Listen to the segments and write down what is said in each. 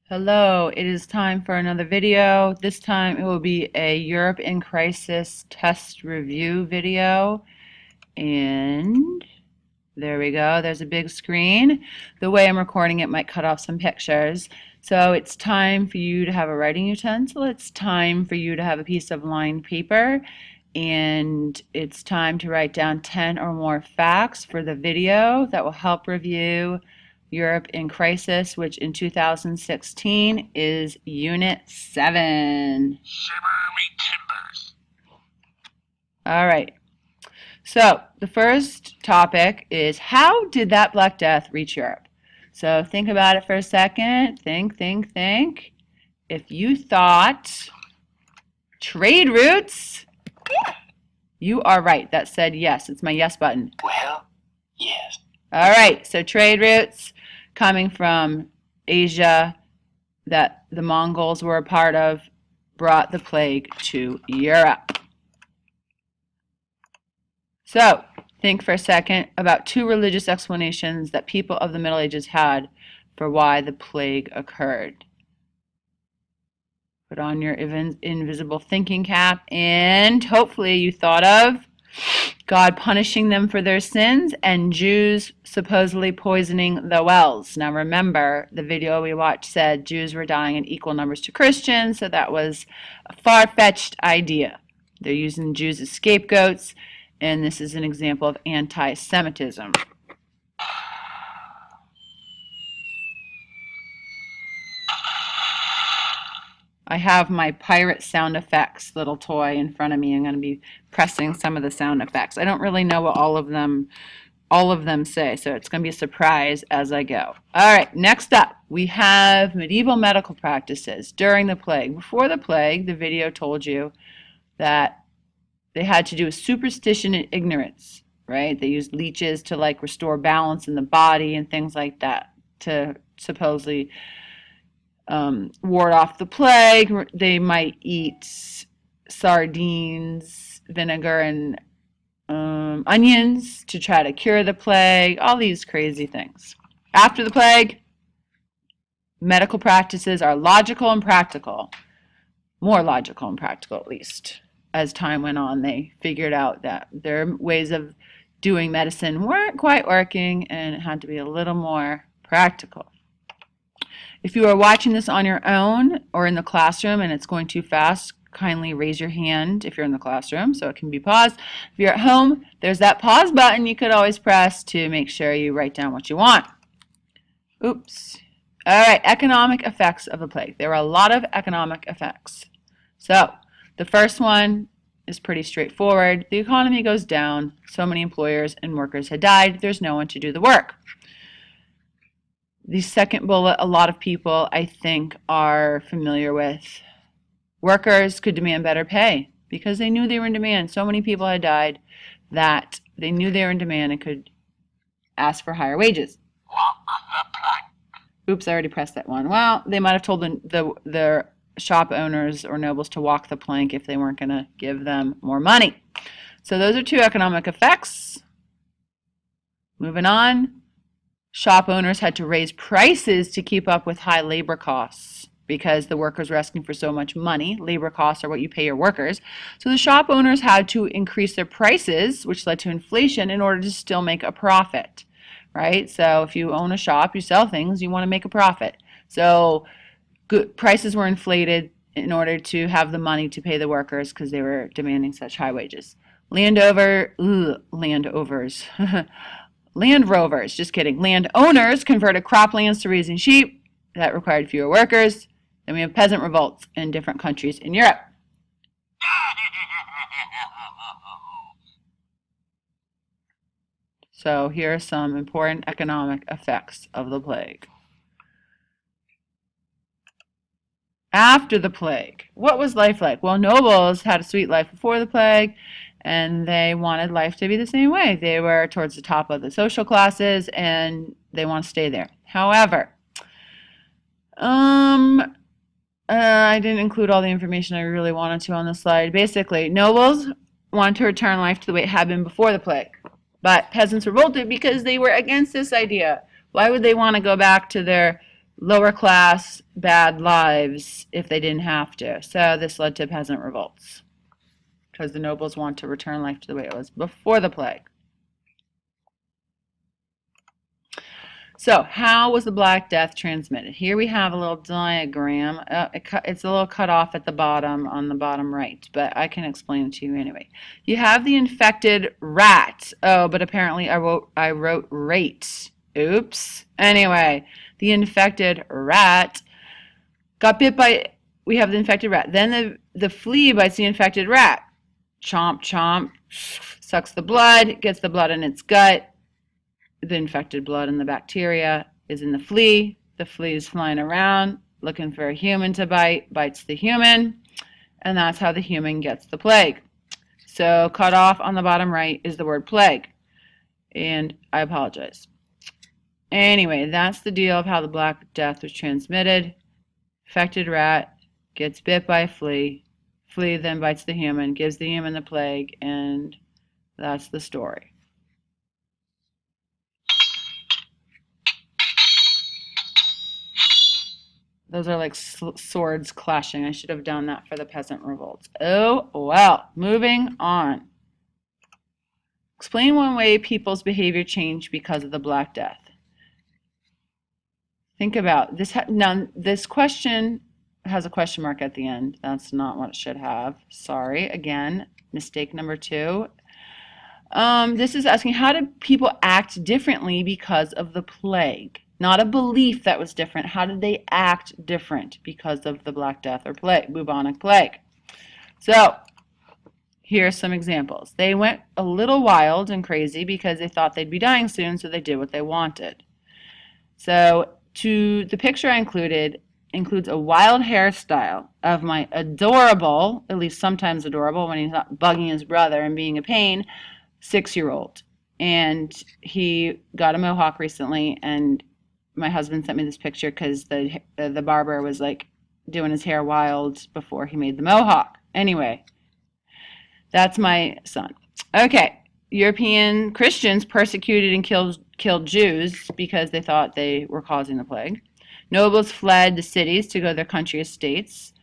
Hello, it is time for another video. This time it will be a Europe in Crisis test review video. And there we go. There's a big screen. The way I'm recording it might cut off some pictures. So it's time for you to have a writing utensil. It's time for you to have a piece of lined paper. And it's time to write down 10 or more facts for the video that will help review Europe in Crisis, which in 2016 is Unit 7. Shiver me timbers. All right. So the first topic is, how did that Black Death reach Europe? So think about it for a second. Think. If you thought trade routes, you are right. That said yes. It's my yes button. Well, yes. All right. So trade routes coming from Asia that the Mongols were a part of brought the plague to Europe. So think for a second about two religious explanations that people of the Middle Ages had for why the plague occurred. Put on your invisible thinking cap, and hopefully you thought of God punishing them for their sins and Jews supposedly poisoning the wells. Now remember, the video we watched said Jews were dying in equal numbers to Christians, so that was a far-fetched idea. They're using Jews as scapegoats, and this is an example of anti-Semitism. I have my pirate sound effects little toy in front of me. I'm going to be pressing some of the sound effects. I don't really know what all of them say, so it's going to be a surprise as I go. All right, next up, we have medieval medical practices during the plague. Before the plague, the video told you that they had to do with superstition and ignorance, right? They used leeches to restore balance in the body and things like that to supposedly ward off the plague. They might eat sardines, vinegar, and onions to try to cure the plague, all these crazy things. After the plague, medical practices are logical and practical, more logical and practical at least. As time went on, they figured out that their ways of doing medicine weren't quite working and it had to be a little more practical. If you are watching this on your own or in the classroom and it's going too fast, kindly raise your hand if you're in the classroom so it can be paused. If you're at home, there's that pause button you could always press to make sure you write down what you want. Oops. All right, economic effects of the plague. There were a lot of economic effects. So the first one is pretty straightforward. The economy goes down. So many employers and workers had died. There's no one to do the work. The second bullet, a lot of people, I think, are familiar with. Workers could demand better pay because they knew they were in demand. So many people had died that they knew they were in demand and could ask for higher wages. Walk the plank. Oops, I already pressed that one. Well, they might have told the shop owners or nobles to walk the plank if they weren't going to give them more money. So those are two economic effects. Moving on. Shop owners had to raise prices to keep up with high labor costs because the workers were asking for so much money. Labor costs are what you pay your workers. So the shop owners had to increase their prices, which led to inflation, in order to still make a profit, right? So if you own a shop, you sell things, you want to make a profit. So prices were inflated in order to have the money to pay the workers because they were demanding such high wages. Land rovers, just kidding. Landowners converted croplands to raising sheep. That required fewer workers. Then we have peasant revolts in different countries in Europe. So here are some important economic effects of the plague. After the plague, what was life like? Well, nobles had a sweet life before the plague, and they wanted life to be the same way. They were towards the top of the social classes, and they want to stay there. However, I didn't include all the information I really wanted to on the slide. Basically, nobles wanted to return life to the way it had been before the plague, but peasants revolted because they were against this idea. Why would they want to go back to their lower class, bad lives if they didn't have to. So this led to peasant revolts because the nobles want to return life to the way it was before the plague. So how was the Black Death transmitted? Here we have a little diagram. It's a little cut off at the bottom on the bottom right, but I can explain it to you anyway. You have the infected rat. Oh, but apparently I wrote rate. Oops. Anyway, the infected rat got bit by, we have the infected rat. Then the flea bites the infected rat. Chomp, chomp, sucks the blood, gets the blood in its gut. The infected blood and the bacteria is in the flea. The flea is flying around looking for a human to bite, bites the human, and that's how the human gets the plague. So cut off on the bottom right is the word plague, and I apologize. Anyway, that's the deal of how the Black Death was transmitted. Infected rat gets bit by a flea. Flea then bites the human, gives the human the plague, and that's the story. Those are like swords clashing. I should have done that for the peasant revolts. Oh, well. Moving on. Explain one way people's behavior changed because of the Black Death. Think about this. Now, this question has a question mark at the end. That's not what it should have. Sorry. Again, mistake number 2. This is asking, how did people act differently because of the plague? Not a belief that was different. How did they act different because of the Black Death or plague, bubonic plague? So, here are some examples. They went a little wild and crazy because they thought they'd be dying soon, so they did what they wanted. So, the picture I includes a wild hairstyle of my adorable, at least sometimes adorable when he's not bugging his brother and being a pain, 6-year-old. And he got a mohawk recently, and my husband sent me this picture because the barber was like doing his hair wild before he made the mohawk. Anyway, that's my son. Okay, European Christians persecuted and killed Jews because they thought they were causing the plague. Nobles fled the cities to go to their country estates,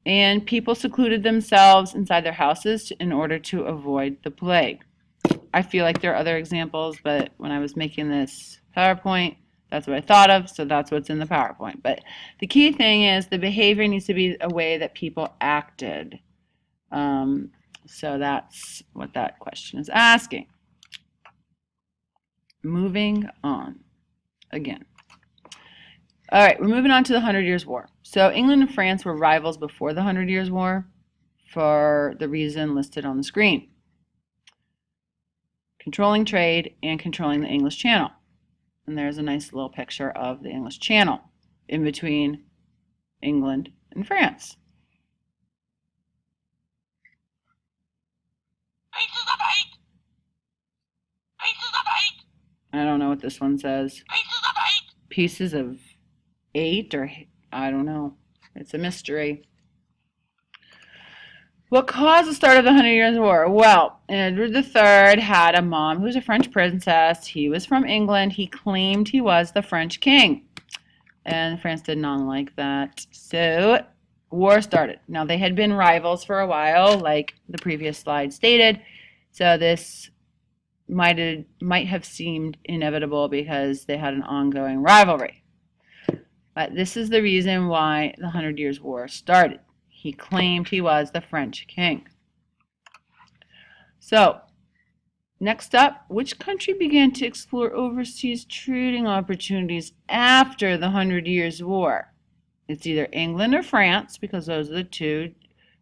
and people secluded themselves inside their houses in order to avoid the plague. I feel like there are other examples, but when I was making this PowerPoint, that's what I thought of, so that's what's in the PowerPoint. But the key thing is the behavior needs to be a way that people acted. So that's what that question is asking. Moving on again. All right, we're moving on to the 100 Years' War. So England and France were rivals before the 100 Years' War for the reason listed on the screen. Controlling trade and controlling the English Channel. And there's a nice little picture of the English Channel in between England and France. Pieces of 8. Pieces of 8. I don't know what this one says. Pieces of 8. Pieces of 8, or I don't know. It's a mystery. What caused the start of the 100 Years' War? Well, Edward III had a mom who was a French princess. He was from England. He claimed he was the French king. And France did not like that. So, war started. Now, they had been rivals for a while, like the previous slide stated. So this might have seemed inevitable because they had an ongoing rivalry. But this is the reason why the 100 Years' War started. He claimed he was the French king. So, next up, which country began to explore overseas trading opportunities after the 100 Years' War? It's either England or France, because those are the two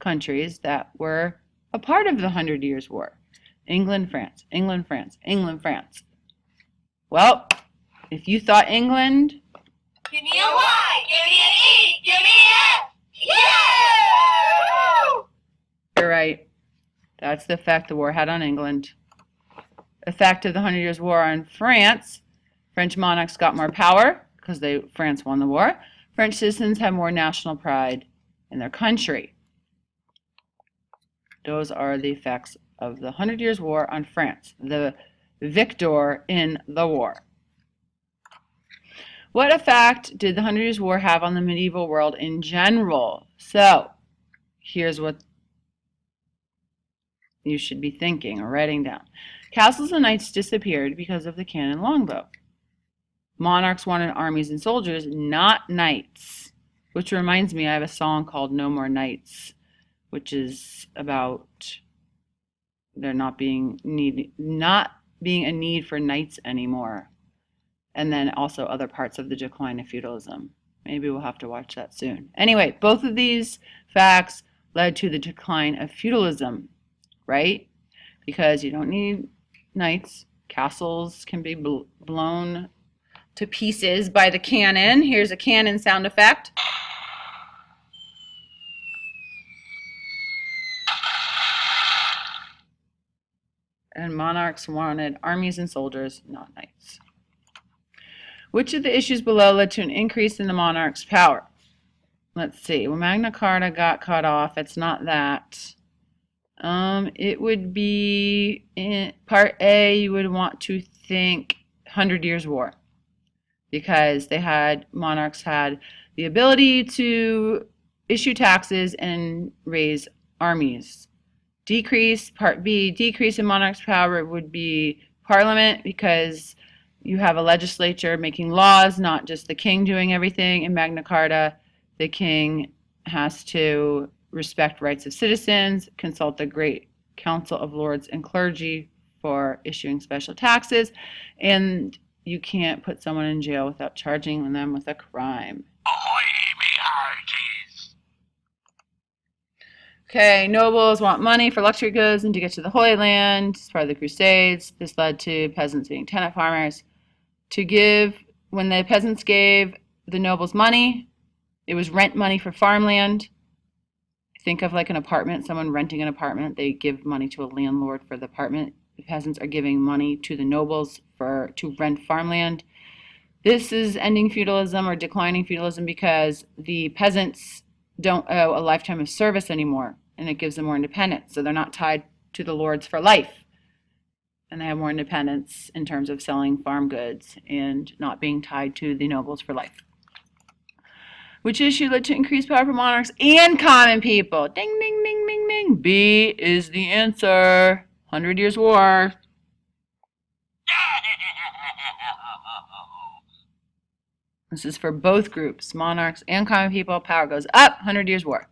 countries that were a part of the 100 Years' War. England, France, England, France, England, France. Well, if you thought England... Give me a Y, give me an E, give me an F. Yeah! You're right. That's the effect the war had on England. Effect of the 100 Years' War on France. French monarchs got more power because France won the war. French citizens had more national pride in their country. Those are the effects of the 100 Years' War on France, the victor in the war. What effect did the Hundred Years' War have on the medieval world in general? So, here's what you should be thinking or writing down. Castles and knights disappeared because of the cannon longbow. Monarchs wanted armies and soldiers, not knights. Which reminds me, I have a song called No More Knights, which is about there not being a need for knights anymore. And then also other parts of the decline of feudalism. Maybe we'll have to watch that soon. Anyway, both of these facts led to the decline of feudalism, right? Because you don't need knights. Castles can be blown to pieces by the cannon. Here's a cannon sound effect. And monarchs wanted armies and soldiers, not knights. Which of the issues below led to an increase in the monarch's power? Let's see. Well, Magna Carta got cut off. It's not that. It would be in part A, you would want to think 100 Years' War. Because monarchs had the ability to issue taxes and raise armies. Part B, decrease in monarch's power would be Parliament, because you have a legislature making laws, not just the king doing everything. In Magna Carta, the king has to respect rights of citizens, consult the Great Council of Lords and Clergy for issuing special taxes, and you can't put someone in jail without charging them with a crime. Ahoy, me hearties! Okay, nobles want money for luxury goods and to get to the Holy Land as part of the Crusades. This led to peasants being tenant farmers. When the peasants gave the nobles money, it was rent money for farmland. Think of like an apartment, someone renting an apartment, they give money to a landlord for the apartment. The peasants are giving money to the nobles to rent farmland. This is ending feudalism or declining feudalism because the peasants don't owe a lifetime of service anymore, and it gives them more independence. So they're not tied to the lords for life. And they have more independence in terms of selling farm goods and not being tied to the nobles for life. Which issue led to increased power for monarchs and common people? Ding, ding, ding, ding, ding. B is the answer. 100 Years' War. This is for both groups, monarchs and common people. Power goes up, 100 Years' War.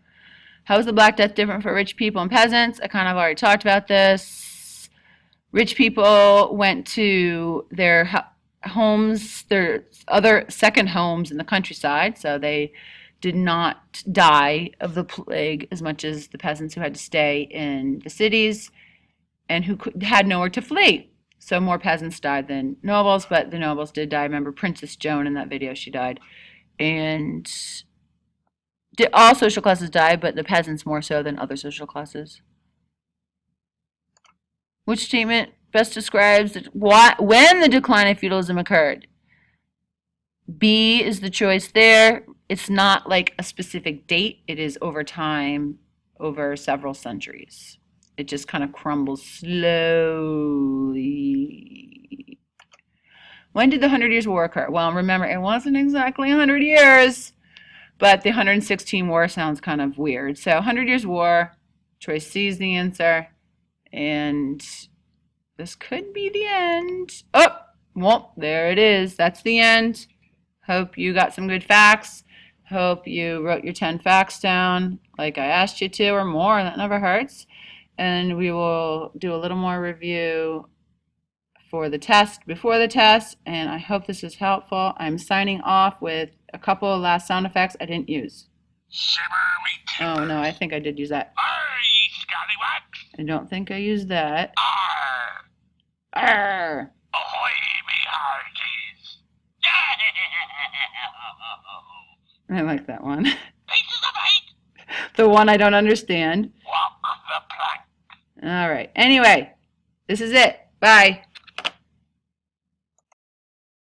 How is the Black Death different for rich people and peasants? I kind of already talked about this. Rich people went to their homes, their other second homes in the countryside, so they did not die of the plague as much as the peasants who had to stay in the cities and who had nowhere to flee. So more peasants died than nobles, but the nobles did die. Remember Princess Joan in that video, she died. And all social classes died, but the peasants more so than other social classes. Which statement best describes when the decline of feudalism occurred? B is the choice there. It's not like a specific date. It is over time, over several centuries. It just kind of crumbles slowly. When did the 100 Years' War occur? Well, remember, it wasn't exactly 100 years, but the 116 War sounds kind of weird. So 100 Years' War, choice C is the answer. And this could be the end. Oh, well, there it is. That's the end. Hope you got some good facts. Hope you wrote your 10 facts down like I asked you to or more. That never hurts. And we will do a little more review for the test, before the test, and I hope this is helpful. I'm signing off with a couple of last sound effects I didn't use. Simmer me Oh timbers. no, I think I did use that. Arr, ye scallywags! I don't think I used that. Arr! Arr! Ahoy, me hearties! I like that one. Pieces of eight! The one I don't understand. Walk the plank! All right. Anyway, this is it. Bye.